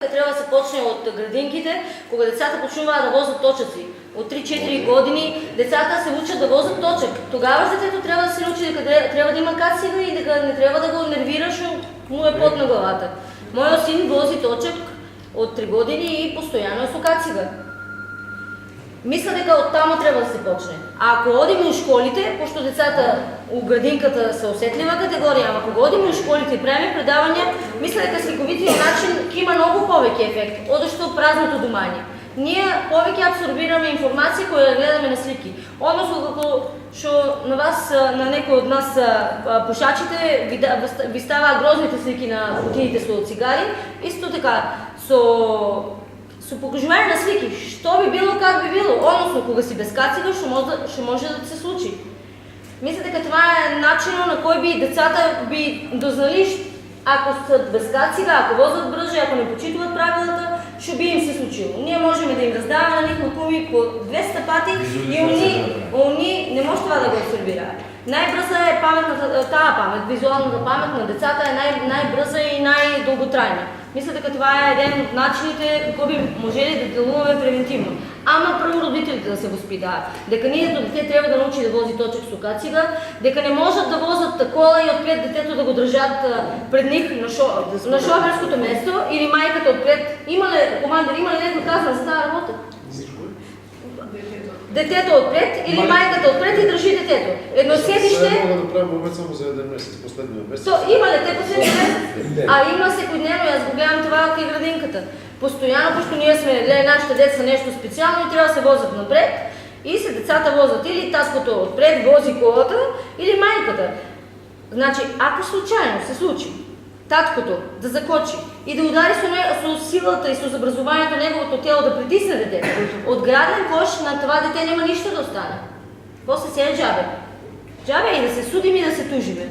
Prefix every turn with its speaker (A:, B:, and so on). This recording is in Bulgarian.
A: дека треба да се почне од градинките, кога децата почнуваат да возат точаци. Од 3-4 години децата се учат да возат точак. Тогава детето трябва да се научи дека трябва да има кацига и дека не трябва да го нервира, што му е под на главата. Мојот син вози точак од 3 години и постојано е со кацига. Мисля дека од таму треба да се почне. А ако одиме у школите, пошто децата у градинката се осетлива категорија, ама кога одиме у школите и правиме предавања, мисля дека сликовитиот начин ќе има многу повеќе ефект, одошто празното думање. Ние повеќе абсорбираме информација која гледаме на слики. Односно како што на вас, на некој од нас пушачите ви ставаат грозните слики на кутиите со цигари, исто така со покажување на слики, што би било, как би било, односно кога си без кацига, што може да се случи. Мисля дека това е начинот на кој би децата би дознали ако се без кацига, ако возат брже, ако не почитуваат правилата, што би им се случило. Ние можеме да им раздаваме на нив макуми по 200 пати и они не може това да го абсорбираат. Најбрза е таа памет, визуалната памет на децата е најбрза и најдолготрајна. Мисля дека това е еден од начините како би можели да делуваме превентивно. Ама прво родителите да се воспитаат. Дека нивното дете треба да научи да вози точак со кацига, дека не можат да возат кола и отпред детето да го држат пред нив на шоферското место или мајката отпред. Командир, има ли некој казан за таа работа? Детето отпред или мајката отпред и држи детето. Едно седиште.
B: Сега мога да правим момент само за еден месец, последниот месец.
A: Има ли те последниот месец? А има секојдневно, јас го гледам това кај градинката. Постојано, пошто ние сме гледали нашите деца нешто специјално и треба да се возат напред и се децата возат или таското отпред вози колата или мајката. Значи, ако случајно се случи таткото да закочи и да удари со силата и со образувањето неговото тело да притисне детето, од граден кош на това дете нема ништо да остане. После се е джабе. Джабе и да се судиме и да се тужиме.